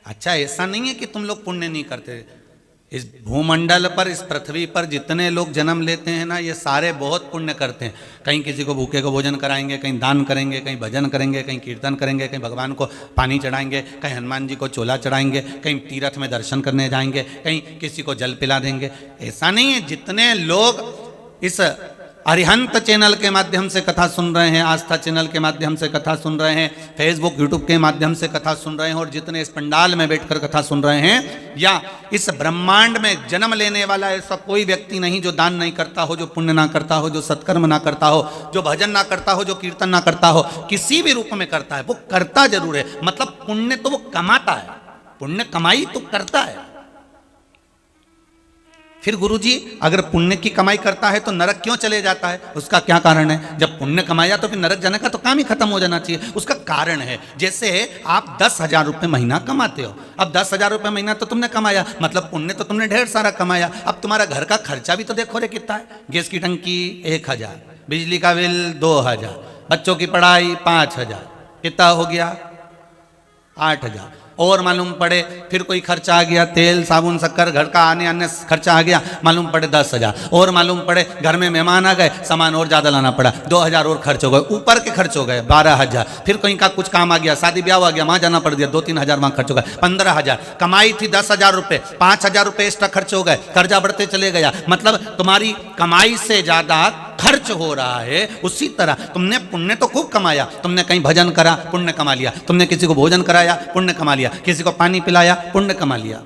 अच्छा, ऐसा नहीं है कि तुम लोग पुण्य नहीं करते। इस भूमंडल पर, इस पृथ्वी पर जितने लोग जन्म लेते हैं ना, ये सारे बहुत पुण्य करते हैं। कहीं किसी को भूखे को भोजन कराएंगे, कहीं दान करेंगे, कहीं भजन करेंगे, कहीं कीर्तन करेंगे, कहीं भगवान को पानी चढ़ाएंगे, कहीं हनुमान जी को चोला चढ़ाएंगे, कहीं तीर्थ में दर्शन करने जाएंगे, कहीं किसी को जल पिला देंगे। ऐसा नहीं है। जितने लोग इस अरिहंत चैनल के माध्यम से कथा सुन रहे हैं, आस्था चैनल के माध्यम से कथा सुन रहे हैं, फेसबुक यूट्यूब के माध्यम से कथा सुन रहे हैं, और जितने इस पंडाल में बैठकर कथा सुन रहे हैं, या इस ब्रह्मांड में जन्म लेने वाला ऐसा कोई व्यक्ति नहीं जो दान नहीं करता हो, जो पुण्य ना करता हो, जो सत्कर्म ना करता हो, जो भजन ना करता हो, जो कीर्तन ना करता हो, किसी भी रूप में करता है। वो करता जरूर है, मतलब पुण्य तो वो कमाता है, पुण्य कमाई तो करता है। फिर गुरुजी, अगर पुण्य की कमाई करता है तो नरक क्यों चले जाता है? उसका क्या कारण है? जब पुण्य कमाया तो फिर नरक जाने का तो काम ही खत्म हो जाना चाहिए। उसका कारण है, जैसे आप 10,000 रुपये महीना कमाते हो। अब 10,000 रुपये महीना तो तुमने कमाया, मतलब पुण्य तो तुमने ढेर सारा कमाया। अब तुम्हारा घर का खर्चा भी तो देखो रे कितना है। गैस की टंकी 1,000, बिजली का बिल 2,000, बच्चों की पढ़ाई 5,000, कितना हो गया? 8,000। और मालूम पड़े फिर कोई खर्चा आ गया, तेल साबुन शक्कर, घर का आने अन्य खर्चा आ गया, मालूम पड़े 10,000। और मालूम पड़े घर में मेहमान आ गए, सामान और ज़्यादा लाना पड़ा, 2,000 और खर्च हो गए, ऊपर के खर्च हो गए 12,000। फिर कहीं का कुछ काम आ गया, शादी ब्याह आ गया, वहाँ जाना पड़ गया, 2-3 हज़ार वहाँ खर्च हो गए, 15,000। कमाई थी 10,000 रुपये, 5,000 रुपये एक्स्ट्रा खर्च हो गए, कर्जा बढ़ते चले गया। मतलब तुम्हारी कमाई से ज़्यादा खर्च हो रहा है। उसी तरह तुमने पुण्य तो खूब कमाया, तुमने कहीं भजन करा, पुण्य कमा लिया, तुमने किसी को भोजन कराया, पुण्य कमा लिया, किसी को पानी पिलाया, पुण्य कमा लिया,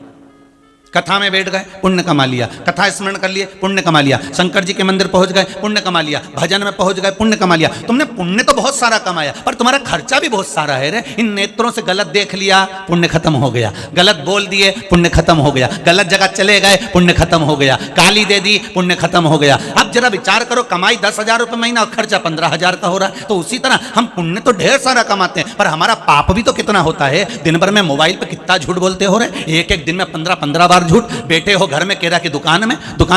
कथा में बैठ गए, पुण्य कमा लिया, कथा स्मरण कर लिए, पुण्य कमा लिया, शंकर जी के मंदिर पहुंच गए, पुण्य कमा लिया, भजन में पहुंच गए, पुण्य कमा लिया। तुमने पुण्य तो बहुत सारा कमाया, पर तुम्हारा खर्चा भी बहुत सारा है रे। इन नेत्रों से गलत देख लिया, पुण्य खत्म हो गया, गलत बोल दिए, पुण्य खत्म हो गया, गलत जगह चले गए, पुण्य खत्म हो गया, गाली दे दी, पुण्य खत्म हो गया। अब जरा विचार करो, कमाई 10,000 रुपये महीना और खर्चा 15,000 का हो रहा है। तो उसी तरह हम पुण्य तो ढेर सारा कमाते हैं, पर हमारा पाप भी तो कितना होता है। दिन भर में मोबाइल पे कितना झूठ बोलते हो रहे, एक दिन में 15-15 बार झूठ। बैठे हो घर में, केरा की दुकान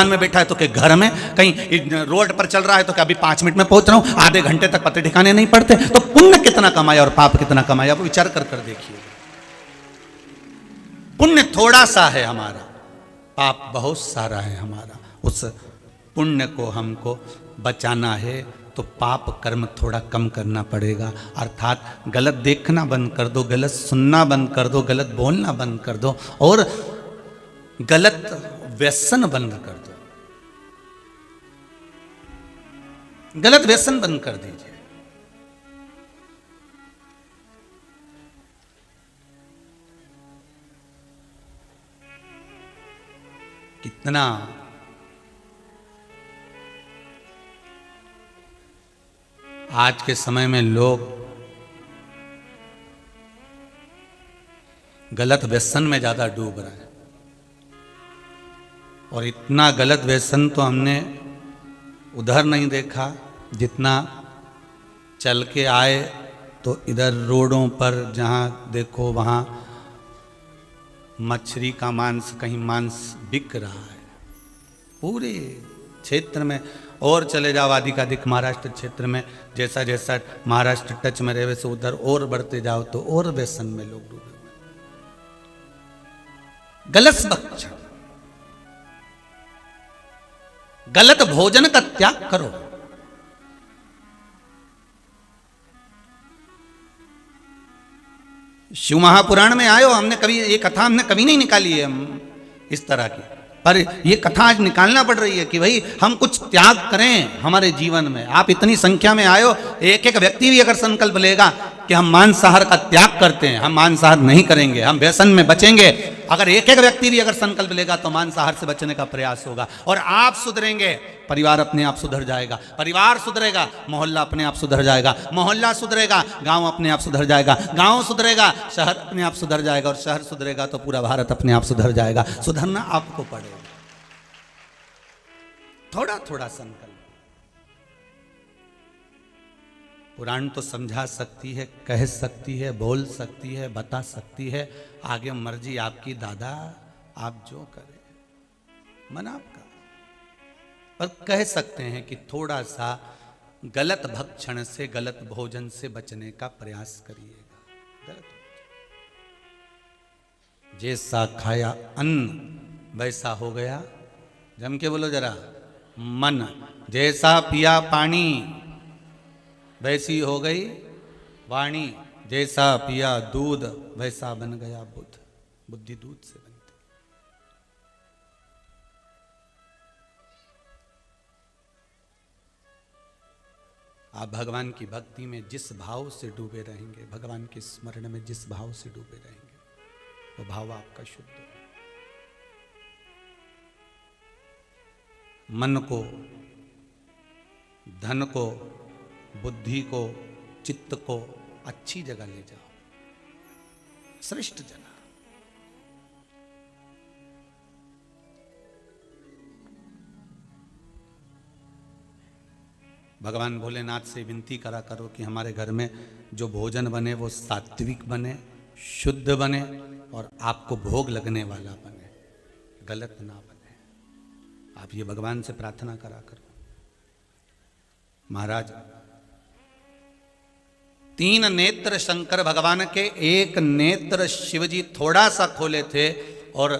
में बैठा है तो के घर में, कहीं रोड पर चल रहा है तो क्या अभी 5 मिनट में पहुंच रहा हूं, आधे घंटे तक पते ठिकाने नहीं पड़ते। तो पुण्य कितना कमाया और पाप कितना कमाया, वो विचार कर कर देखिए। पुण्य थोड़ा सा है हमारा, पाप बहुत सारा है हमारा। उस पुण्य को हमको बचाना है तो पाप कर्म थोड़ा कम करना पड़ेगा। अर्थात गलत देखना बंद कर दो, गलत सुनना बंद कर दो, गलत बोलना बंद कर दो, और गलत व्यसन बंद कर दो। गलत व्यसन बंद कर दीजिए। कितना आज के समय में लोग गलत व्यसन में ज्यादा डूब रहे हैं, और इतना गलत व्यसन तो हमने उधर नहीं देखा जितना चल के आए तो इधर रोडों पर जहाँ देखो वहाँ मछली का मांस, कहीं मांस बिक रहा है पूरे क्षेत्र में। और चले जाओ अधिकाधिक महाराष्ट्र क्षेत्र में, जैसा जैसा महाराष्ट्र टच में रहे वैसे उधर और बढ़ते जाओ तो और व्यसन में लोग डूबे हुए। गलत भक्षण, गलत भोजन का त्याग करो। शिव महापुराण में आयो, हमने कभी ये कथा हमने कभी नहीं निकाली है इस तरह की, पर ये कथा आज निकालना पड़ रही है कि भाई हम कुछ त्याग करें हमारे जीवन में। आप इतनी संख्या में आयो, एक एक व्यक्ति भी अगर संकल्प लेगा कि हम मांसाहार का त्याग करते हैं, हम मांसाहार नहीं करेंगे, हम व्यसन में बचेंगे, अगर एक एक व्यक्ति भी अगर संकल्प लेगा तो मांसाहार से बचने का प्रयास होगा। और आप सुधरेंगे, परिवार अपने आप सुधर जाएगा, परिवार सुधरेगा, मोहल्ला अपने आप सुधर जाएगा, मोहल्ला सुधरेगा, गांव अपने आप सुधर जाएगा, गांव सुधरेगा, शहर अपने आप सुधर जाएगा, और शहर सुधरेगा तो पूरा भारत अपने आप सुधर जाएगा। सुधरना आपको पड़ेगा, थोड़ा थोड़ा संकल्प। पुराण तो समझा सकती है, कह सकती है, बोल सकती है, बता सकती है, आगे मर्जी आपकी दादा, आप जो करें मन आपका। पर कह सकते हैं कि थोड़ा सा गलत भक्षण से, गलत भोजन से बचने का प्रयास करिएगा। गलत जैसा खाया अन्न वैसा हो गया, जम के बोलो जरा, मन। जैसा पिया पानी वैसी हो गई वाणी, जैसा पिया दूध वैसा बन गया बुद्ध। बुद्धि दूध से बनती। आप भगवान की भक्ति में जिस भाव से डूबे रहेंगे, भगवान के स्मरण में जिस भाव से डूबे रहेंगे, वो भाव आपका शुद्ध हो। मन को, धन को, बुद्धि को, चित्त को अच्छी जगह ले जाओ, श्रेष्ठ जगह। भगवान भोलेनाथ से विनती करा करो कि हमारे घर में जो भोजन बने वो सात्विक बने, शुद्ध बने और आपको भोग लगने वाला बने, गलत ना बने। आप ये भगवान से प्रार्थना करा करो। महाराज, 3 नेत्र शंकर भगवान के, 1 नेत्र शिवजी थोड़ा सा खोले थे और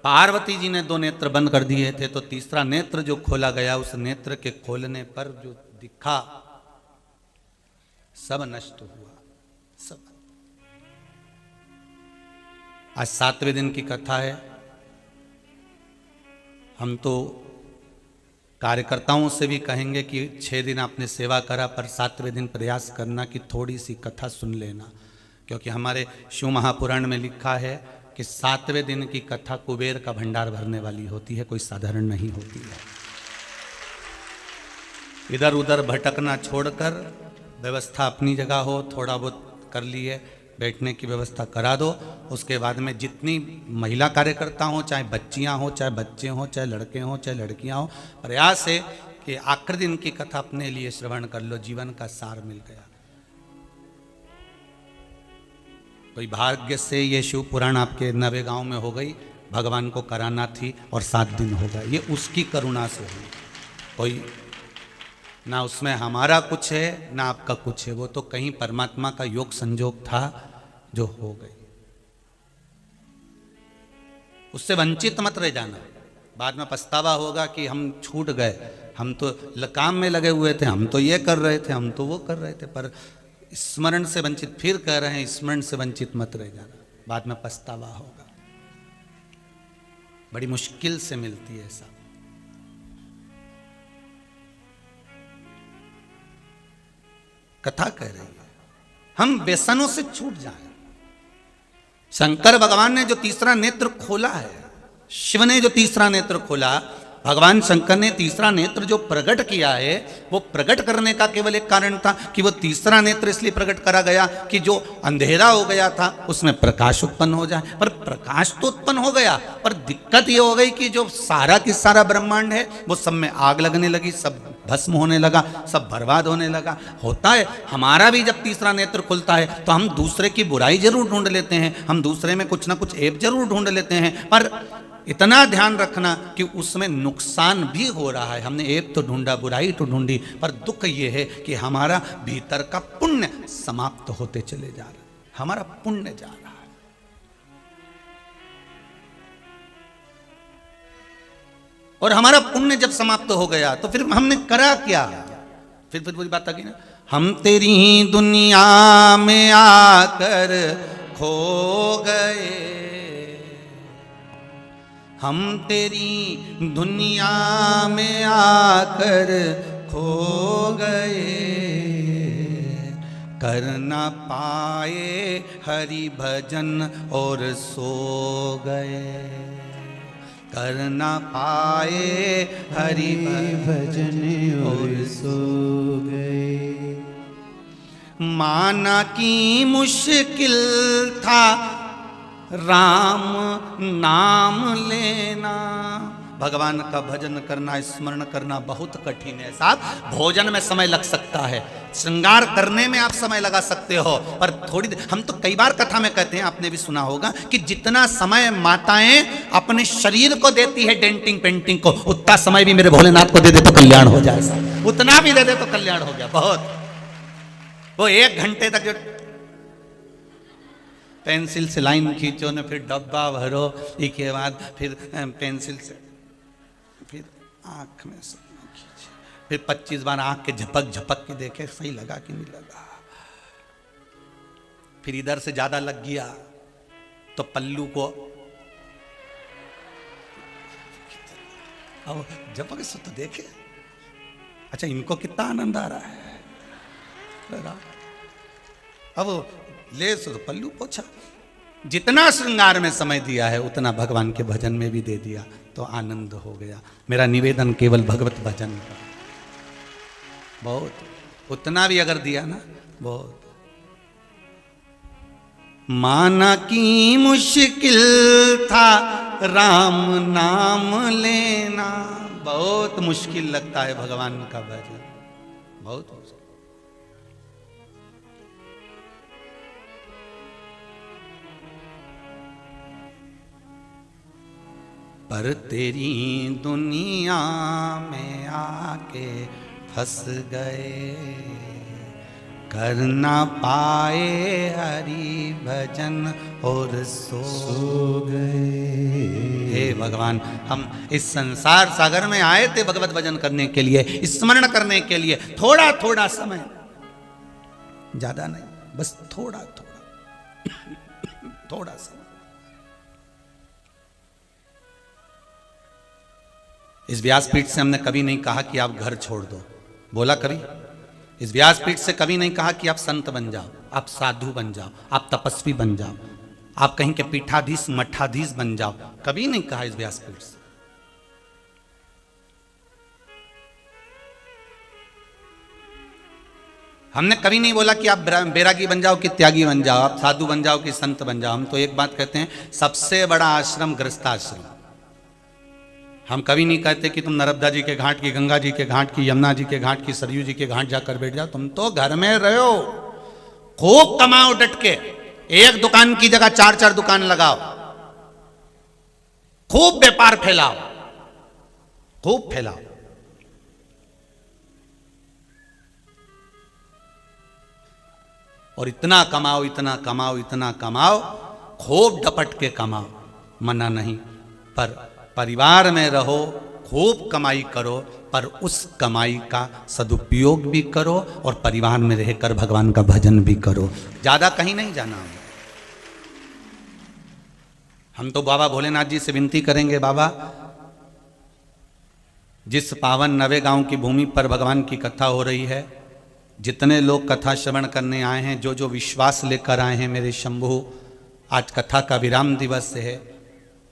पार्वती जी ने 2 नेत्र बंद कर दिए थे। तो तीसरा नेत्र जो खोला गया, उस नेत्र के खोलने पर जो दिखा सब नष्ट हुआ, सब। आज 7वें दिन की कथा है। हम तो कार्यकर्ताओं से भी कहेंगे कि 6 दिन आपने सेवा करा, पर 7वें दिन प्रयास करना कि थोड़ी सी कथा सुन लेना, क्योंकि हमारे शिव महापुराण में लिखा है कि 7वें दिन की कथा कुबेर का भंडार भरने वाली होती है, कोई साधारण नहीं होती है। इधर उधर भटकना छोड़कर व्यवस्था अपनी जगह हो, थोड़ा बहुत कर लिए, बैठने की व्यवस्था करा दो। उसके बाद में जितनी महिला कार्यकर्ता हो, चाहे बच्चियां हो, चाहे बच्चे हों, चाहे लड़के हों, चाहे लड़कियां हों, प्रयास है कि आखिरी दिन की कथा अपने लिए श्रवण कर लो, जीवन का सार मिल गया। कोई भाग्य से ये शिव पुराण आपके नवे गांव में हो गई, भगवान को कराना थी और 7 दिन हो गए, ये उसकी करुणा से हुई। कोई ना उसमें हमारा कुछ है ना आपका कुछ है, वो तो कहीं परमात्मा का योग संजोग था जो हो गई। उससे वंचित मत रह जाना, बाद में पछतावा होगा कि हम छूट गए, हम तो काम में लगे हुए थे, हम तो ये कर रहे थे, हम तो वो कर रहे थे, पर स्मरण से वंचित। फिर कह रहे हैं स्मरण से वंचित मत रह जाना, बाद में पछतावा होगा। बड़ी मुश्किल से मिलती है सब। कथा कह रही है हम व्यसनों से छूट जाएं। शंकर भगवान ने जो तीसरा नेत्र खोला है, शिव ने जो तीसरा नेत्र खोला, भगवान शंकर ने तीसरा नेत्र जो प्रकट किया है, वो प्रकट करने का केवल एक कारण था कि वो तीसरा नेत्र इसलिए प्रकट करा गया कि जो अंधेरा हो गया था उसमें प्रकाश उत्पन्न हो जाए। पर प्रकाश तो उत्पन्न हो गया, पर दिक्कत ये हो गई कि जो सारा की सारा ब्रह्मांड है वो सब में आग लगने लगी, सब भस्म होने लगा, सब बर्बाद होने लगा। होता है हमारा भी, जब तीसरा नेत्र खुलता है तो हम दूसरे की बुराई जरूर ढूंढ लेते हैं, हम दूसरे में कुछ ना कुछ ऐप जरूर ढूंढ लेते हैं, पर इतना ध्यान रखना कि उसमें नुकसान भी हो रहा है। हमने ऐप तो ढूंढा, बुराई तो ढूंढी, पर दुख ये है कि हमारा भीतर का पुण्य समाप्त होते चले जा रहा है, हमारा पुण्य जा रहा है। और हमारा पुण्य जब समाप्त हो गया तो फिर हमने करा क्या? फिर वही बात आ गई ना, हम तेरी दुनिया में आकर खो गए, हम तेरी दुनिया में आकर खो गए, कर ना पाए हरि भजन और सो गए, कर ना पाए हरि भजन और सो गए। माना की मुश्किल था राम नाम लेना, भगवान का भजन करना, स्मरण करना बहुत कठिन है साहब। भोजन में समय लग सकता है, श्रृंगार करने में आप समय लगा सकते हो, पर थोड़ी देर, हम तो कई बार कथा में कहते हैं, आपने भी सुना होगा कि जितना समय माताएं अपने शरीर को देती है डेंटिंग पेंटिंग को, उतना समय भी मेरे भोलेनाथ को दे दे तो कल्याण हो जाए साहब, उतना भी दे दे तो कल्याण हो गया। बहुत वो 1 घंटे तक जो पेंसिल से लाइन खींचो न, फिर डब्बा भरो, इसके बाद फिर पेंसिल से फिर आँख में सपना खींचे, फिर 25 बार आँख के झपक झपक के देखे सही लगा कि नहीं लगा। फिर इधर से ज्यादा लग गया तो पल्लू को अब झपक से तो देखे, अच्छा इनको कितना आनंद आ रहा है। अब ले तो पल्लू पोछा, जितना श्रृंगार में समय दिया है उतना भगवान के भजन में भी दे दिया तो आनंद हो गया। मेरा निवेदन केवल भगवत भजन का, बहुत उतना भी अगर दिया ना बहुत। माना की मुश्किल था राम नाम लेना, बहुत मुश्किल लगता है भगवान का भजन, बहुत मुश्किल। पर तेरी दुनिया में आके फंस गए, कर ना पाए हरि भजन और सो गए। हे भगवान, हम इस संसार सागर में आए थे भगवत भजन करने के लिए, स्मरण करने के लिए। थोड़ा थोड़ा समय, ज्यादा नहीं, बस थोड़ा थोड़ा थोड़ा समय। इस व्यासपीठ से हमने कभी नहीं कहा कि आप घर छोड़ दो, बोला कभी? इस व्यासपीठ से कभी नहीं कहा कि आप संत बन जाओ, आप साधु बन जाओ, आप तपस्वी बन जाओ, आप कहीं के पीठाधीश मठाधीश बन जाओ, कभी नहीं कहा इस व्यासपीठ से। हमने कभी नहीं बोला कि आप बैरागी बन जाओ कि त्यागी बन जाओ, आप साधु बन जाओ कि संत बन जाओ। हम तो एक बात कहते हैं, सबसे बड़ा आश्रम गृहस्थाश्रम। हम कभी नहीं कहते कि तुम नर्मदा जी के घाट की, गंगा जी के घाट की, यमुना जी के घाट की, सरयू जी के घाट जाकर बैठ जाओ। तुम तो घर में रहो, खूब कमाओ डट के, एक दुकान की जगह 4-4 दुकान लगाओ, खूब व्यापार फैलाओ, खूब फैलाओ। और इतना कमाओ, इतना कमाओ, इतना कमाओ, खूब डपट के कमाओ, मना नहीं, पर परिवार में रहो, खूब कमाई करो, पर उस कमाई का सदुपयोग भी करो और परिवार में रहकर भगवान का भजन भी करो। ज्यादा कहीं नहीं जाना। हम तो बाबा भोलेनाथ जी से विनती करेंगे, बाबा जिस पावन नवे गांव की भूमि पर भगवान की कथा हो रही है, जितने लोग कथा श्रवण करने आए हैं, जो जो विश्वास लेकर आए हैं मेरे शंभु, आज कथा का विराम दिवस है।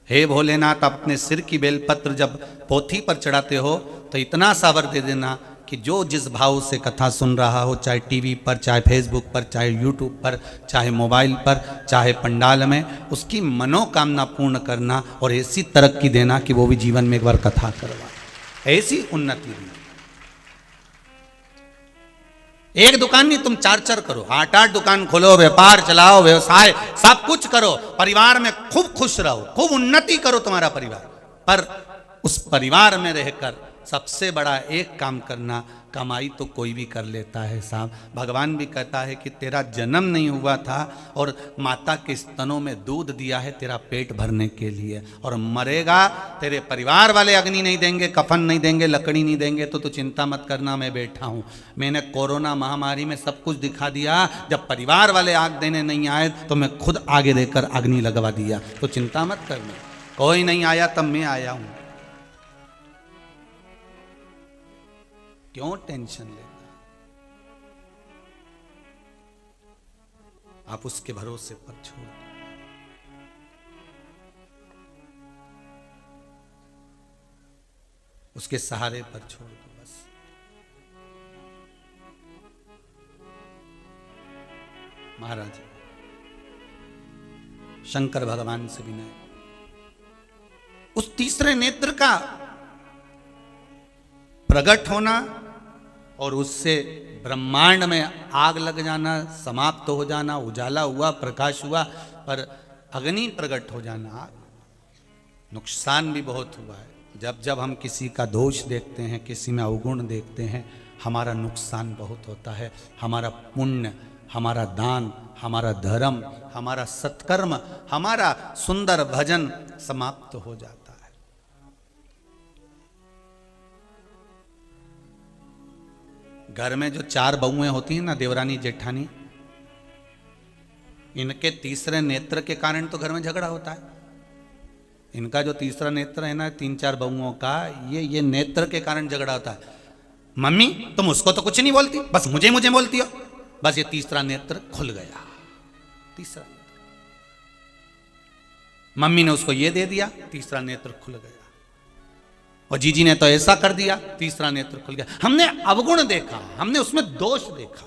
हे भोलेनाथ, अपने सिर की बेलपत्र जब पोथी पर चढ़ाते हो तो इतना सावर दे देना कि जो जिस भाव से कथा सुन रहा हो, चाहे टीवी पर, चाहे फेसबुक पर, चाहे यूट्यूब पर, चाहे मोबाइल पर, चाहे पंडाल में, उसकी मनोकामना पूर्ण करना और ऐसी तरक्की देना कि वो भी जीवन में एक बार कथा करवा, ऐसी उन्नति दी। एक दुकान नहीं, तुम 4-4 करो, 8-8 दुकान खोलो, व्यापार चलाओ, व्यवसाय सब कुछ करो, परिवार में खूब खुश रहो, खूब उन्नति करो तुम्हारा परिवार। पर उस परिवार में रहकर सबसे बड़ा एक काम करना, कमाई तो कोई भी कर लेता है साहब। भगवान भी कहता है कि तेरा जन्म नहीं हुआ था और माता के स्तनों में दूध दिया है तेरा पेट भरने के लिए, और मरेगा तेरे परिवार वाले अग्नि नहीं देंगे, कफन नहीं देंगे, लकड़ी नहीं देंगे, तो चिंता मत करना, मैं बैठा हूँ। मैंने कोरोना महामारी में सब कुछ दिखा दिया, जब परिवार वाले आग देने नहीं आए तो मैं खुद आगे देकर अग्नि लगवा दिया, तो चिंता मत करना। कोई नहीं आया तब मैं आया हूँ, क्यों टेंशन लेना? आप उसके भरोसे पर छोड़ दो। उसके सहारे पर छोड़ दो बस। महाराज शंकर भगवान से विनय, उस तीसरे नेत्र का प्रकट होना और उससे ब्रह्मांड में आग लग जाना, समाप्त हो जाना, उजाला हुआ, प्रकाश हुआ, पर अग्नि प्रकट हो जाना, नुकसान भी बहुत हुआ है। जब जब हम किसी का दोष देखते हैं, किसी में अवगुण देखते हैं, हमारा नुकसान बहुत होता है, हमारा पुण्य हमारा दान, हमारा धर्म, हमारा सत्कर्म, हमारा सुंदर भजन समाप्त हो जाता है। घर में जो 4 बहुएं होती हैं ना, देवरानी जेठानी, इनके तीसरे नेत्र के कारण तो घर में झगड़ा होता है। इनका जो तीसरा नेत्र है ना, 3-4 बहुओं का, ये नेत्र के कारण झगड़ा होता है। मम्मी तुम उसको तो कुछ नहीं बोलती, बस मुझे मुझे बोलती हो। बस ये तीसरा नेत्र खुल गया। तीसरा नेत्र, मम्मी ने उसको ये दे दिया, तीसरा नेत्र खुल गया। और जीजी ने तो ऐसा कर दिया, तीसरा नेत्र खुल गया। हमने अवगुण देखा, हमने उसमें दोष देखा।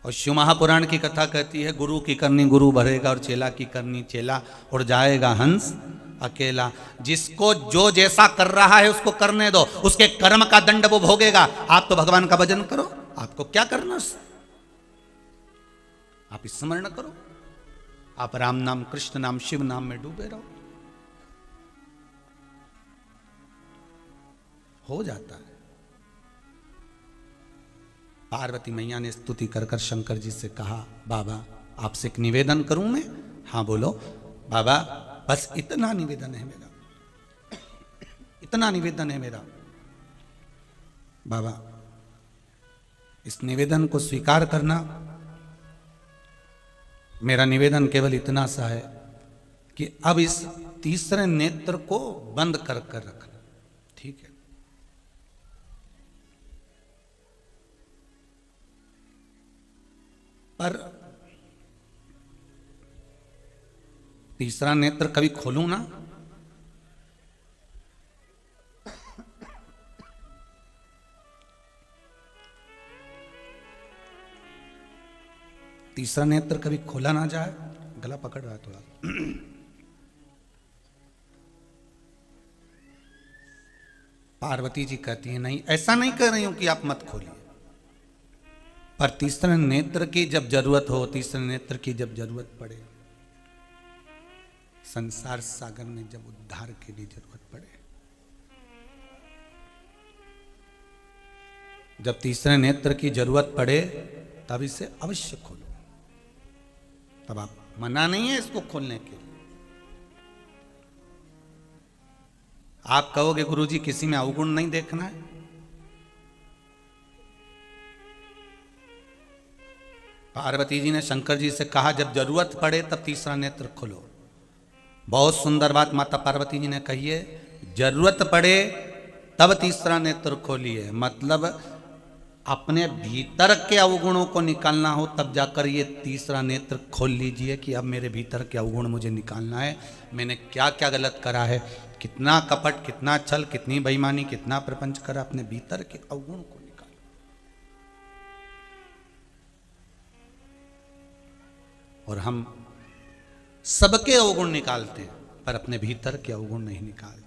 और शिव महापुराण की कथा कहती है, गुरु की करनी गुरु भरेगा और चेला की करनी चेला, उड़ जाएगा हंस अकेला। जिसको जो जैसा कर रहा है उसको करने दो, उसके कर्म का दंड वो भोगेगा। आप तो भगवान का भजन करो, आपको क्या करना उससे? आप स्मरण करो, आप राम नाम, कृष्ण नाम, शिव नाम में डूबे रहो, हो जाता है। पार्वती मैया ने स्तुति कर कर शंकर जी से कहा, बाबा आपसे एक निवेदन करूं मैं? हाँ बोलो। बाबा बस इतना निवेदन है मेरा, इतना निवेदन है मेरा। बाबा इस निवेदन को स्वीकार करना। मेरा निवेदन केवल इतना सा है कि अब इस तीसरे नेत्र को बंद कर कर रखना, ठीक है? पर तीसरा नेत्र कभी खोलूं ना, तीसरा नेत्र कभी खोला ना जाए। गला पकड़ रहा है थोड़ा। पार्वती जी कहती है, नहीं ऐसा नहीं कर रही हूं कि आप मत खोलिए, पर तीसरे नेत्र की जब जरूरत हो, तीसरे नेत्र की जब जरूरत पड़े, संसार सागर में जब उद्धार के लिए जरूरत पड़े, जब तीसरे नेत्र की जरूरत पड़े, तब इसे अवश्य खोलो। तब आप मना नहीं है इसको खोलने के लिए। आप कहोगे गुरुजी किसी में अवगुण नहीं देखना है, पार्वती जी ने शंकर जी से कहा जब जरूरत पड़े तब तीसरा नेत्र खोलो। बहुत सुंदर बात माता पार्वती जी ने कही है, जरूरत पड़े तब तीसरा नेत्र खोलिए। मतलब अपने भीतर के अवगुणों को निकालना हो तब जाकर ये तीसरा नेत्र खोल लीजिए कि अब मेरे भीतर के अवगुण मुझे निकालना है। मैंने क्या क्या गलत करा है, कितना कपट, कितना छल, कितनी बेईमानी, कितना प्रपंच करा, अपने भीतर के अवगुण को निकालो। और हम सबके अवगुण निकालते हैं, पर अपने भीतर के अवगुण नहीं निकालते।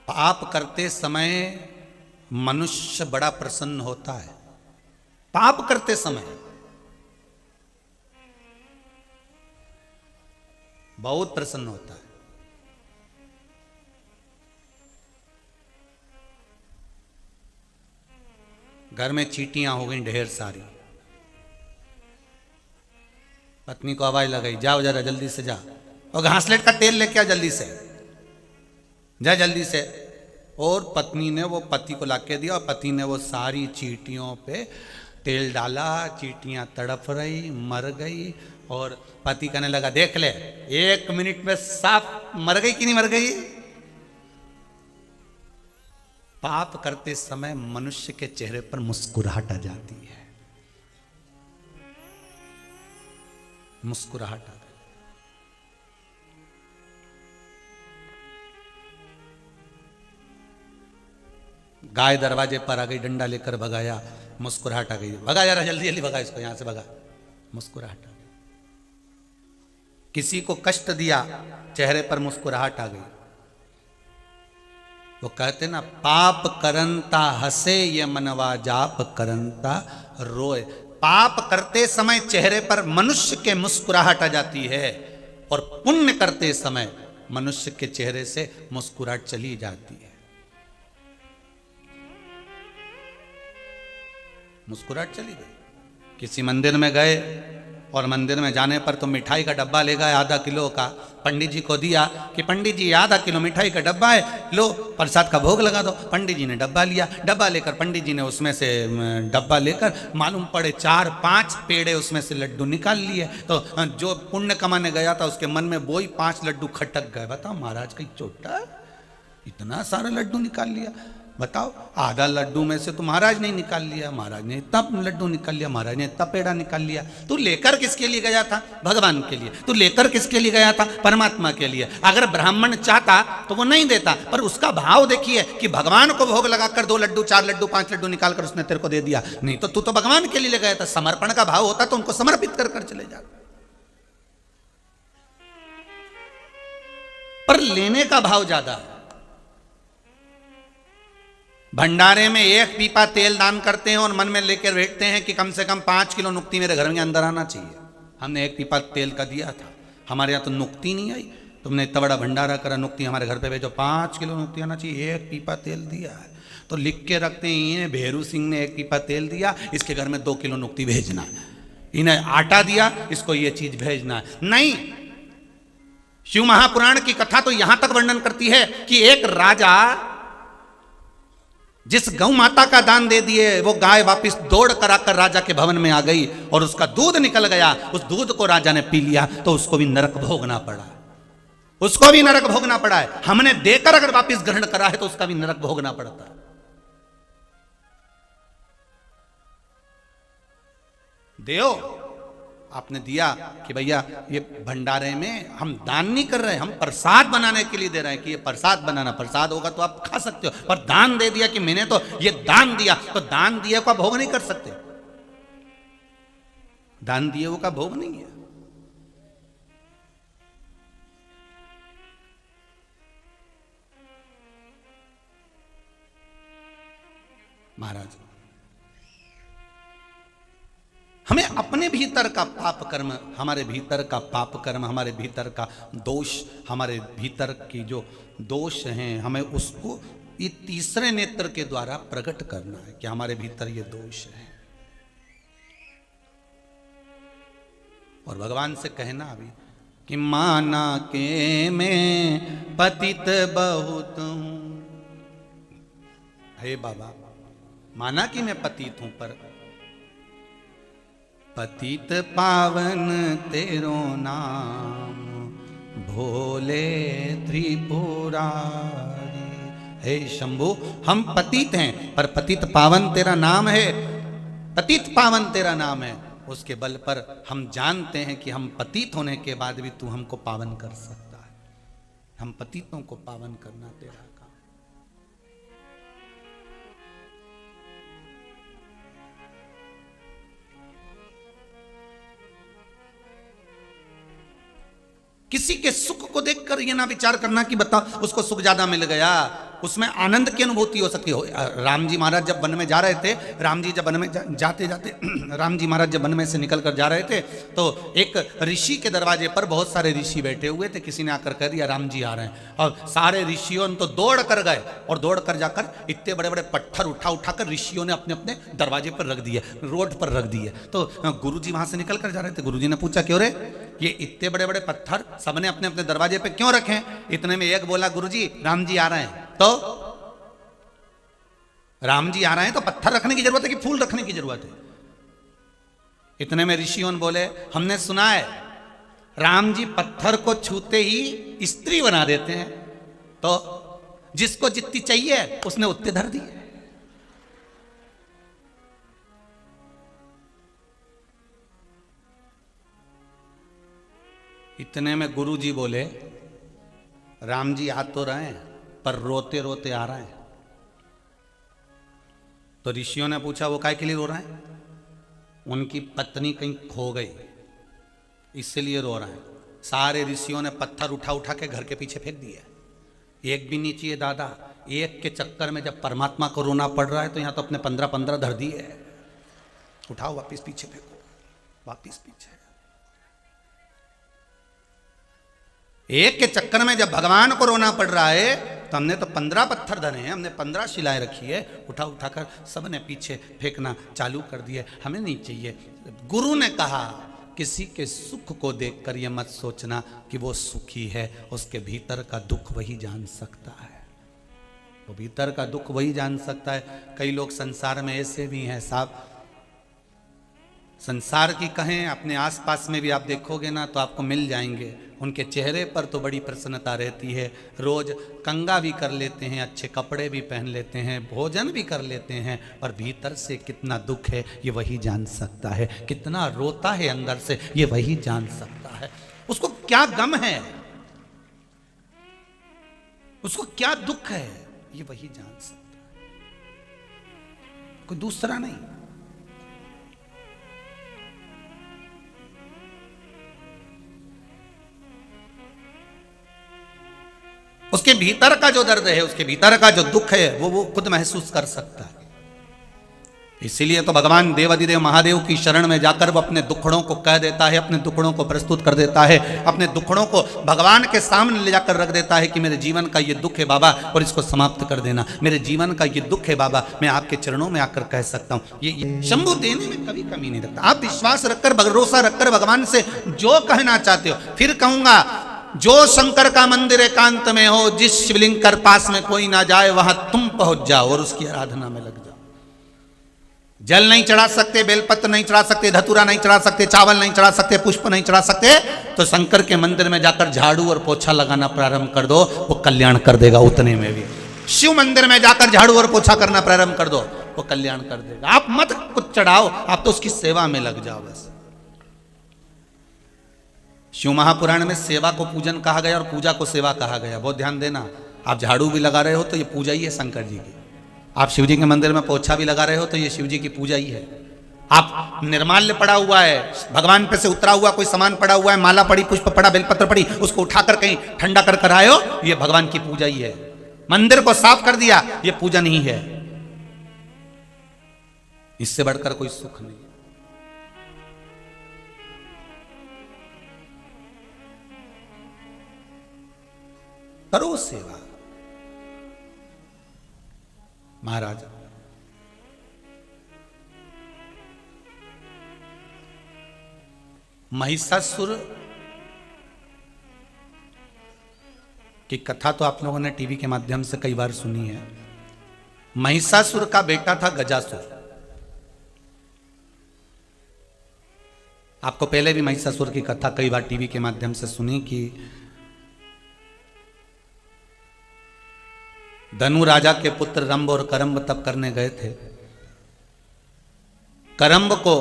पाप करते समय मनुष्य बड़ा प्रसन्न होता है। पाप करते समय बहुत प्रसन्न होता है। घर में चींटियां हो गई ढेर सारी, पत्नी को आवाज लगाई, जाओ जरा जल्दी से जा, और घासलेट का तेल लेके आ जल्दी से, जा जल्दी से। और पत्नी ने वो पति को लाके दिया, और पति ने वो सारी चींटियों पे तेल डाला, चींटियां तड़प रही, मर गई। और पति कहने लगा, देख ले 1 मिनट में साफ मर गई कि नहीं मर गई। पाप करते समय मनुष्य के चेहरे पर मुस्कुराहट आ जाती है, मुस्कुराहट आ गई। गाय दरवाजे पर आ गई, डंडा लेकर भगाया, मुस्कुराहट आ गई, भगा जरा जल्दी जल्दी भगा इसको, यहां से भगा, मुस्कुराहट आ गई। किसी को कष्ट दिया, चेहरे पर मुस्कुराहट आ गई। वो कहते ना, पाप करंता हंसे ये मनवा, जाप करंता रोए। पाप करते समय चेहरे पर मनुष्य के मुस्कुराहट आ जाती है, और पुण्य करते समय मनुष्य के चेहरे से मुस्कुराहट चली जाती है। मुस्कुराहट चली गई। किसी मंदिर में गए और मंदिर में जाने पर तो मिठाई का डब्बा ले गए आधा किलो का, पंडित जी को दिया कि पंडित जी आधा किलो मिठाई का डब्बा है, लो प्रसाद का भोग लगा दो। पंडित जी ने डब्बा लिया, डब्बा लेकर पंडित जी ने उसमें से डब्बा लेकर मालूम पड़े 4-5 पेड़े उसमें से लड्डू निकाल लिए। तो जो पुण्य कमाने गया था उसके मन में वही 5 लड्डू खटक गए। बताओ महाराज कहीं चोटा, इतना सारा लड्डू निकाल लिया। बताओ आधा लड्डू में से तो महाराज ने निकाल लिया, महाराज ने इतना लड्डू निकाल लिया, महाराज ने इतना पेड़ा निकाल लिया। तू लेकर किसके लिए गया था? भगवान के लिए। तू लेकर किसके लिए गया था? परमात्मा के लिए। अगर ब्राह्मण चाहता तो वो नहीं देता, पर उसका भाव देखिए कि भगवान को भोग लगाकर 2 लड्डू 4 लड्डू 5 लड्डू निकाल कर उसने तेरे को दे दिया। नहीं तो तू तो भगवान के लिए गया था। समर्पण का भाव होता तो उनको समर्पित कर कर चले जा, पर लेने का भाव ज्यादा है। भंडारे में 1 पीपा तेल दान करते हैं और मन में लेकर बैठते हैं कि कम से कम 5 किलो नुक्ति मेरे घर में अंदर आना चाहिए। हमने 1 पीपा तेल का दिया था, हमारे यहाँ तो नुक्ति नहीं आई। तुमने इतना बड़ा भंडारा करा, नुक्ति हमारे घर पे भेजो, 5 किलो नुक्ति आना चाहिए, 1 पीपा तेल दिया है तो लिख के रखते हैं भेरू सिंह ने 1 पीपा तेल दिया, इसके घर में 2 किलो नुक्ति भेजना है। इन्हें आटा दिया, इसको ये चीज भेजना है। नहीं, शिव महापुराण की कथा तो यहां तक वर्णन करती है कि एक राजा जिस गौ माता का दान दे दिए वो गाय वापस दौड़ कर आकर राजा के भवन में आ गई और उसका दूध निकल गया। उस दूध को राजा ने पी लिया तो उसको भी नरक भोगना पड़ा, उसको भी नरक भोगना पड़ा है। हमने देकर अगर वापस ग्रहण करा है तो उसका भी नरक भोगना पड़ता है। देव आपने दिया कि भैया ये भंडारे में हम दान नहीं कर रहे, हम प्रसाद बनाने के लिए दे रहे हैं कि ये प्रसाद बनाना, प्रसाद होगा तो आप खा सकते हो, पर दान दे दिया कि मैंने तो ये दान दिया, तो दान दिए को आप भोग नहीं कर सकते। दान दिए वो का भोग नहीं है। महाराज हमें अपने भीतर का पाप कर्म, हमारे भीतर का पाप कर्म, हमारे भीतर का दोष, हमारे भीतर की जो दोष हैं, हमें उसको ये तीसरे नेत्र के द्वारा प्रकट करना है कि हमारे भीतर ये दोष है। और भगवान से कहना अभी कि माना के मैं पतित बहुत हूं। हे बाबा, माना कि मैं पतित हूं, पर पतित पावन तेरो नाम भोले त्रिपुरारी। हे शंभु, हम पतित हैं पर पतित पावन तेरा नाम है, पतित पावन तेरा नाम है। उसके बल पर हम जानते हैं कि हम पतित होने के बाद भी तू हमको पावन कर सकता है। हम पतितों को पावन करना तेरा काम। किसी के सुख को देखकर ये ना विचार करना कि बताओ उसको सुख ज्यादा मिल गया, उसमें आनंद की अनुभूति हो सकती हो। राम जी महाराज जब वन में जा रहे थे, राम जी जब वन में जाते जाते राम जी महाराज जब वन में से निकल कर जा रहे थे तो एक ऋषि के दरवाजे पर बहुत सारे ऋषि बैठे हुए थे। किसी ने आकर कह दिया राम जी आ रहे हैं, और सारे ऋषियों तो दौड़ कर गए और दौड़ कर जाकर इतने बड़े बड़े पत्थर उठा उठाकर ऋषियों ने अपने अपने दरवाजे पर रख दिए, रोड पर रख दिए। तो गुरु जी वहां से निकल कर जा रहे थे। गुरु जी ने पूछा क्यों रे, ये इतने बड़े बड़े पत्थर सबने अपने अपने दरवाजे पे क्यों रखे? इतने में एक बोला गुरुजी राम जी आ रहे हैं। तो राम जी आ रहे हैं तो पत्थर रखने की जरूरत है कि फूल रखने की जरूरत है? इतने में ऋषियों ने बोले हमने सुना है राम जी पत्थर को छूते ही स्त्री बना देते हैं, तो जिसको जितनी चाहिए उसने उतने धर दिए। इतने में गुरु जी बोले राम जी आ तो रहे हैं पर रोते रोते आ रहे हैं। तो ऋषियों ने पूछा वो काय के लिए रो रहे हैं? उनकी पत्नी कहीं खो गई इसलिए रो रहे हैं। सारे ऋषियों ने पत्थर उठा उठा के घर के पीछे फेंक दिए। एक भी नहीं चाहिए दादा, एक के चक्कर में जब परमात्मा को रोना पड़ रहा है तो यहां तो अपने 15-15 धर दिए। उठाओ वापिस पीछे फेंको, वापिस पीछे। एक के चक्कर में जब भगवान को रोना पड़ रहा है तो हमने तो 15 पत्थर धरे हैं, हमने 15 शिलाएं रखी है, उठा उठा कर सब ने पीछे फेंकना चालू कर दिए, हमें नहीं चाहिए। गुरु ने कहा किसी के सुख को देखकर यह मत सोचना कि वो सुखी है, उसके भीतर का दुख वही जान सकता है, वो भीतर का दुख वही जान सकता है। कई लोग संसार में ऐसे भी हैं साहब, संसार की कहें अपने आसपास में भी आप देखोगे ना तो आपको मिल जाएंगे, उनके चेहरे पर तो बड़ी प्रसन्नता रहती है, रोज कंगा भी कर लेते हैं, अच्छे कपड़े भी पहन लेते हैं, भोजन भी कर लेते हैं, पर भीतर से कितना दुख है ये वही जान सकता है, कितना रोता है अंदर से ये वही जान सकता है, उसको क्या गम है, उसको क्या दुख है ये वही जान सकता है, कोई दूसरा नहीं। उसके भीतर का जो दर्द है, उसके भीतर का जो दुख है वो खुद महसूस कर सकता है। इसीलिए तो भगवान देवाधिदेव महादेव की शरण में जाकर वो अपने दुखड़ों को कह देता है, अपने दुखड़ों को प्रस्तुत कर देता है, अपने दुखड़ों को भगवान के सामने ले जाकर रख देता है कि मेरे जीवन का ये दुख है बाबा और इसको समाप्त कर देना, मेरे जीवन का ये दुख है बाबा, मैं आपके चरणों में आकर कह सकता हूँ। ये शंभु देने में कभी कमी नहीं रखता। आप विश्वास रखकर, भरोसा रखकर भगवान से जो कहना चाहते हो, फिर कहूंगा जो शंकर का मंदिर एकांत में हो, जिस शिवलिंग कर पास में कोई ना जाए वहां तुम पहुंच जाओ और उसकी आराधना में लग जाओ। जल नहीं चढ़ा सकते, बेलपत्र नहीं चढ़ा सकते, धतूरा नहीं चढ़ा सकते, चावल नहीं चढ़ा सकते, पुष्प नहीं चढ़ा सकते, तो शंकर के मंदिर में जाकर झाड़ू और पोछा लगाना प्रारंभ कर दो, वो कल्याण कर देगा उतने में भी। शिव मंदिर में जाकर झाड़ू और पोछा करना प्रारंभ कर दो, वो कल्याण कर देगा। आप मत कुछ चढ़ाओ, आप तो उसकी सेवा में लग जाओ बस। शिव महापुराण में सेवा को पूजन कहा गया और पूजा को सेवा कहा गया, बहुत ध्यान देना। आप झाड़ू भी लगा रहे हो तो ये पूजा ही है शंकर जी की, आप शिव जी के मंदिर में पोछा भी लगा रहे हो तो ये शिव जी की पूजा ही है। आप निर्माल्य पड़ा हुआ है, भगवान पे से उतरा हुआ कोई सामान पड़ा हुआ है, माला पड़ी, पुष्प पड़ा, बेलपत्र पड़ी, उसको उठाकर कहीं ठंडा कर आए हो, ये भगवान की पूजा ही है। मंदिर को साफ कर दिया, ये पूजन ही है, इससे बढ़कर कोई सुख नहीं। करो सेवा। महाराज महिषासुर की कथा तो आप लोगों ने टीवी के माध्यम से कई बार सुनी है। महिषासुर का बेटा था गजासुर। आपको पहले भी महिषासुर की कथा कई बार टीवी के माध्यम से सुनी कि धनु राजा के पुत्र रंभ और करम्ब तप करने गए थे। करम्ब को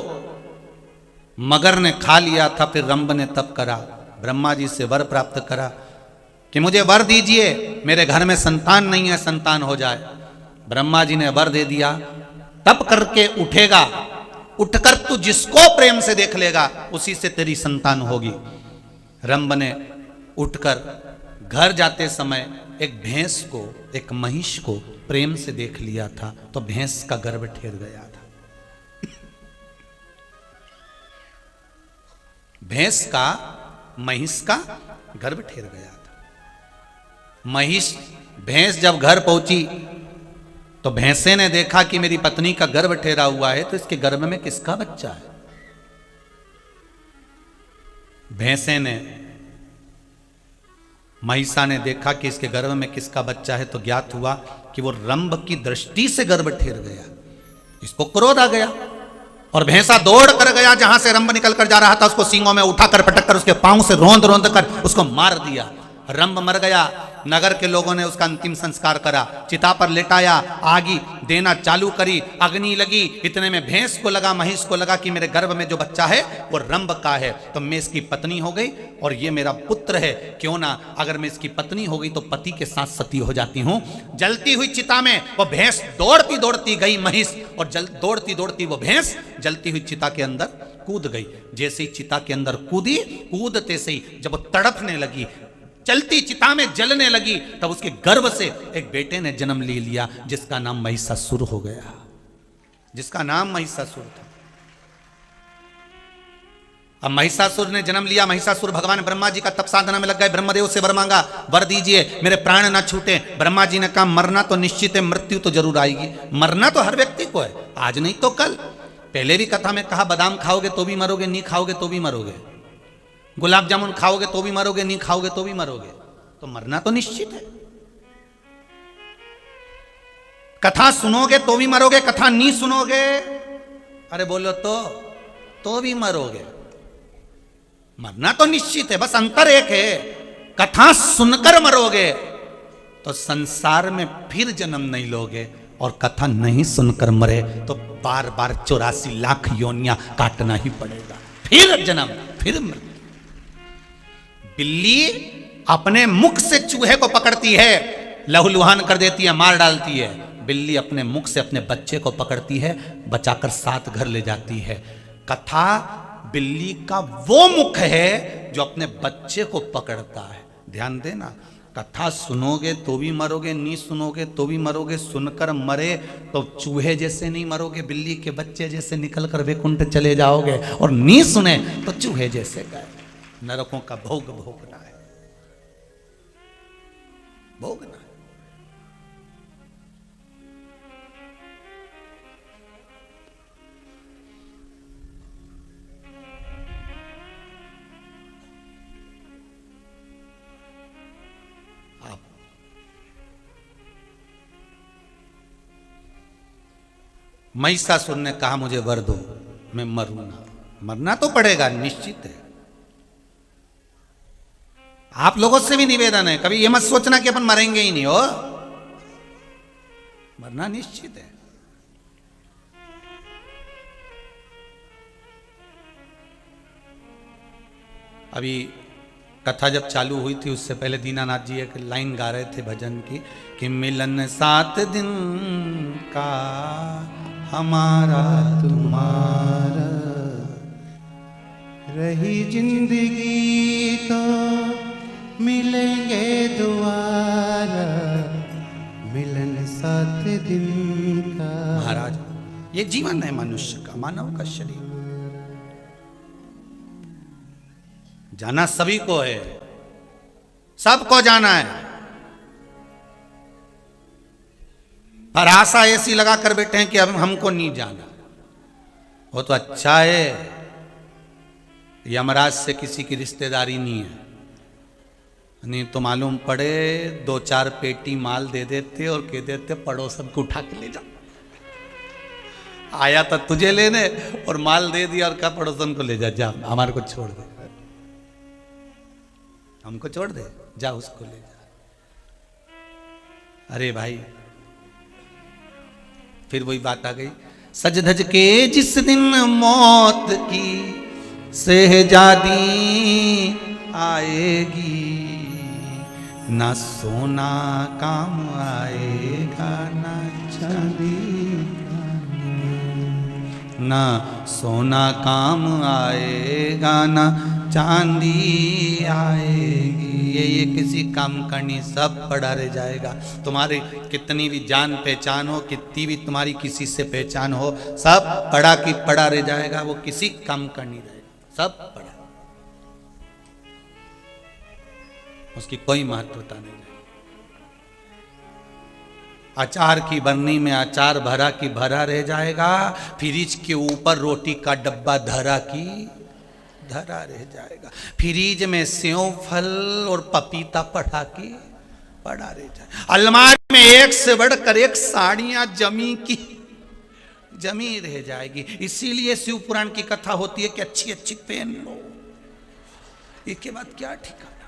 मगर ने खा लिया था, फिर रंभ ने तप करा, ब्रह्मा जी से वर प्राप्त करा कि मुझे वर दीजिए, मेरे घर में संतान नहीं है, संतान हो जाए। ब्रह्मा जी ने वर दे दिया, तप करके उठेगा, उठकर तू जिसको प्रेम से देख लेगा उसी से तेरी संतान होगी। रंभ ने उठकर घर जाते समय एक भैंस को, एक महिष को प्रेम से देख लिया था, तो भैंस का गर्भ ठेर गया था। भैंस का, महिष का गर्भ ठेर गया था। महिष, भैंस जब घर पहुंची तो भैंसे ने देखा कि मेरी पत्नी का गर्भ ठेरा हुआ है, तो इसके गर्भ में किसका बच्चा है। भैंसे ने, महिषा ने देखा कि इसके गर्भ में किसका बच्चा है, तो ज्ञात हुआ कि वो रंभ की दृष्टि से गर्भ ठेर गया। इसको क्रोध आ गया और भैंसा दौड़ कर गया जहां से रंभ निकल कर जा रहा था, उसको सींगों में उठाकर पटक कर उसके पांव से रोंद रोंद कर उसको मार दिया। रंभ मर गया। नगर के लोगों ने उसका अंतिम संस्कार करा, चिता पर लेटाया, आगी देना चालू करी, अग्नि लगी। इतने में भैंस को लगा, महिष को लगा कि मेरे गर्भ में जो बच्चा है वो रंभ का है, तो मैं इसकी पत्नी हो गई और ये मेरा पुत्र है। क्यों ना, अगर मैं इसकी पत्नी हो गई तो पति के साथ सती हो जाती हूं। जलती हुई चिता में वो भैंस दौड़ती दौड़ती गई महिष, और दौड़ती दौड़ती वो भैंस जलती हुई चिता के अंदर कूद गई। जैसे ही चिता के अंदर कूदी, कूदते से ही जब वो तड़पने लगी, चलती चिता में जलने लगी, तब उसके गर्भ से एक बेटे ने जन्म ले लिया जिसका नाम महिषासुर हो गया, जिसका नाम महिषासुर था। अब महिषासुर ने जन्म लिया, महिषासुर भगवान ब्रह्मा जी का तप साधना में लग गए, ब्रह्मदेव से वर मांगा, वर दीजिए मेरे प्राण ना छूटे। ब्रह्मा जी ने कहा मरना तो निश्चित है, मृत्यु तो जरूर आएगी। मरना तो हर व्यक्ति को है, आज नहीं तो कल। पहले भी कथा में कहा बादाम खाओगे तो भी मरोगे, नहीं खाओगे तो भी मरोगे। गुलाब जामुन खाओगे तो भी मरोगे, नहीं खाओगे तो भी मरोगे। तो मरना तो निश्चित है। कथा सुनोगे तो भी मरोगे, कथा नहीं सुनोगे, अरे बोलो तो भी मरोगे। मरना तो निश्चित है, बस अंतर एक है, कथा सुनकर मरोगे तो संसार में फिर जन्म नहीं लोगे, और कथा नहीं सुनकर मरे तो बार बार 84 लाख योनियां काटना ही पड़ेगा, फिर जन्म फिर मृत्यु। बिल्ली अपने मुख से चूहे को पकड़ती है, लहूलुहान कर देती है, मार डालती है। बिल्ली अपने मुख से अपने बच्चे को पकड़ती है, बचाकर साथ घर ले जाती है। कथा बिल्ली का वो मुख है जो अपने बच्चे को पकड़ता है। ध्यान देना, कथा सुनोगे तो भी मरोगे, नहीं सुनोगे तो भी मरोगे। सुनकर मरे तो चूहे जैसे नहीं मरोगे, बिल्ली के बच्चे जैसे निकलकर वैकुंठ चले जाओगे, और नहीं सुने तो चूहे जैसे गए। नरकों का भोग भोगना है, भोगना है। आप महिषासुर ने कहा मुझे वर दो, मैं मरूंगा। मरना तो पड़ेगा, निश्चित है। आप लोगों से भी निवेदन है, कभी ये मत सोचना कि अपन मरेंगे ही नहीं, हो मरना निश्चित है। अभी कथा जब चालू हुई थी उससे पहले दीनानाथ जी एक लाइन गा रहे थे भजन की कि मिलन 7 दिन का हमारा तुम्हारा, रही जिंदगी तो मिलेंगे दोबारा, मिलन 7 दिन का। महाराज ये जीवन है मनुष्य का, मानव का शरीर। जाना सभी को है, सबको जाना है, पर आशा ऐसी लगा कर बैठे हैं कि अब हमको नहीं जाना। वो तो अच्छा है, यमराज से किसी की रिश्तेदारी नहीं है, नहीं तो मालूम पड़े 2-4 पेटी माल दे देते और कह देते पड़ोसन को उठा के ले जा। आया तो तुझे लेने और माल दे दिया और कहा पड़ोसन को ले जा हमारे को छोड़ दे, हमको छोड़ दे, जा उसको ले जा। अरे भाई फिर वही बात आ गई, सज धज के जिस दिन मौत की शहजादी आएगी, ना सोना काम आएगा ना चांदी, ना सोना काम आएगा ना चांदी आएगी। ये किसी काम करनी, सब पड़ा रह जाएगा। तुम्हारी कितनी भी जान पहचान हो, कितनी भी तुम्हारी किसी से पहचान हो, सब पड़ा की पड़ा रह जाएगा, वो किसी काम करनी रहेगा, सब पड़ा, उसकी कोई महत्वता नहीं रहेगी। अचार की बरनी में अचार भरा की भरा रह जाएगा, फ्रिज के ऊपर रोटी का डब्बा धरा की धरा रह जाएगा, फ्रिज में सेव फल और पपीता पड़ा की पड़ा रह जाएगा, अलमारी में एक से बढ़कर एक साड़ियां जमी की जमी रह जाएगी। इसीलिए शिव पुराण की कथा होती है कि अच्छी अच्छी पहन लो, इसके बाद क्या ठिकाना,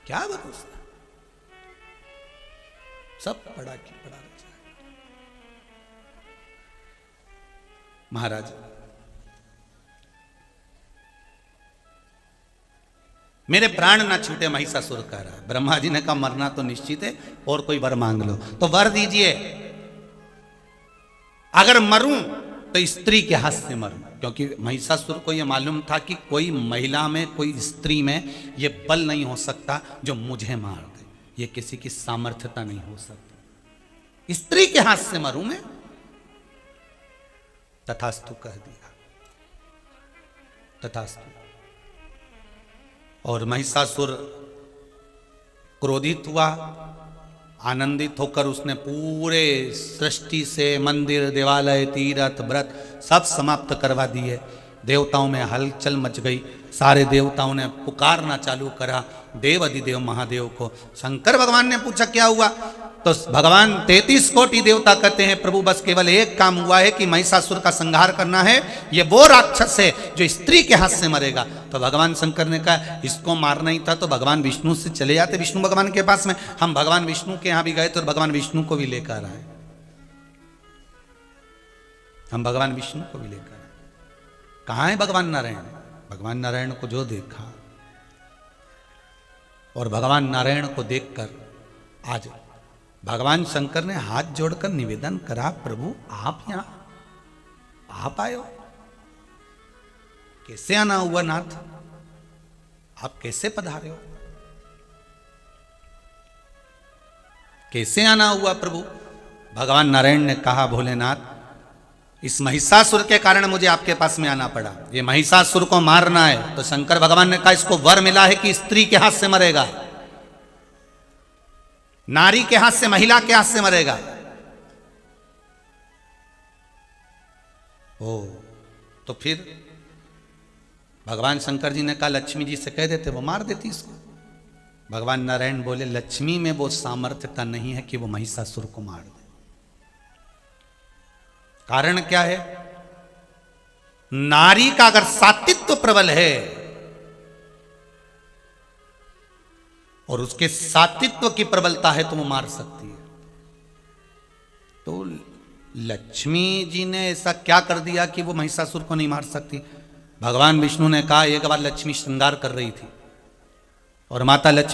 क्या भरोसा, सब पड़ा की पड़ा रह जाएगा। महाराज मेरे प्राण ना छूटे, महिषासुर कह रहा है। ब्रह्मा जी ने कहा मरना तो निश्चित है, और कोई वर मांग लो, तो वर दीजिए। अगर मरूं तो स्त्री के हाथ से मरूं, क्योंकि महिषासुर को यह मालूम था कि कोई महिला में, कोई स्त्री में ये बल नहीं हो सकता जो मुझे मार दे, ये किसी की सामर्थ्यता नहीं हो सकती। स्त्री के हाथ से मरूं मैं, तथास्तु कह दिया, तथास्तु। और महिषासुर क्रोधित हुआ, आनंदित होकर उसने पूरे सृष्टि से मंदिर, देवालय, तीर्थ, व्रत सब समाप्त करवा दिए। देवताओं में हलचल मच गई, सारे देवताओं ने पुकारना चालू करा देव अधिदेव महादेव को। शंकर भगवान ने पूछा क्या हुआ, तो भगवान 33 कोटि देवता कहते हैं प्रभु बस केवल एक काम हुआ है कि महिषासुर का संहार करना है, ये वो राक्षस है जो स्त्री के हाथ से मरेगा। तो भगवान शंकर ने कहा इसको मारना ही था तो भगवान विष्णु से चले जाते, विष्णु भगवान के पास में। हम भगवान विष्णु के यहां भी गए तो भगवान विष्णु को भी लेकर आए, हम भगवान विष्णु को भी लेकर आए। कहां है भगवान नारायण? भगवान नारायण को जो देखा और भगवान नारायण को देखकर आज भगवान शंकर ने हाथ जोड़कर निवेदन करा प्रभु आप यहां आप आए हो, कैसे आना हुआ नाथ, आप कैसे पधारे हो, कैसे आना हुआ प्रभु? भगवान नारायण ने कहा भोलेनाथ इस महिषासुर के कारण मुझे आपके पास में आना पड़ा, ये महिषासुर को मारना है। तो शंकर भगवान ने कहा इसको वर मिला है कि स्त्री के हाथ से मरेगा, नारी के हाथ से, महिला के हाथ से मरेगा। ओ तो फिर भगवान शंकर जी ने कहा लक्ष्मी जी से कह देते वो मार देती इसको। भगवान नारायण बोले लक्ष्मी में वो सामर्थ्यता नहीं है कि वो महिषासुर को मार दे। कारण क्या है? नारी का अगर सात्वित्व प्रबल है और उसके सात्वित्व की प्रबलता है तो वो मार सकती है। तो लक्ष्मी जी ने ऐसा क्या कर दिया कि वो महिषासुर को नहीं मार सकती? भगवान विष्णु ने कहा एक बार लक्ष्मी श्रृंगार कर रही थी और माता लक्ष्मी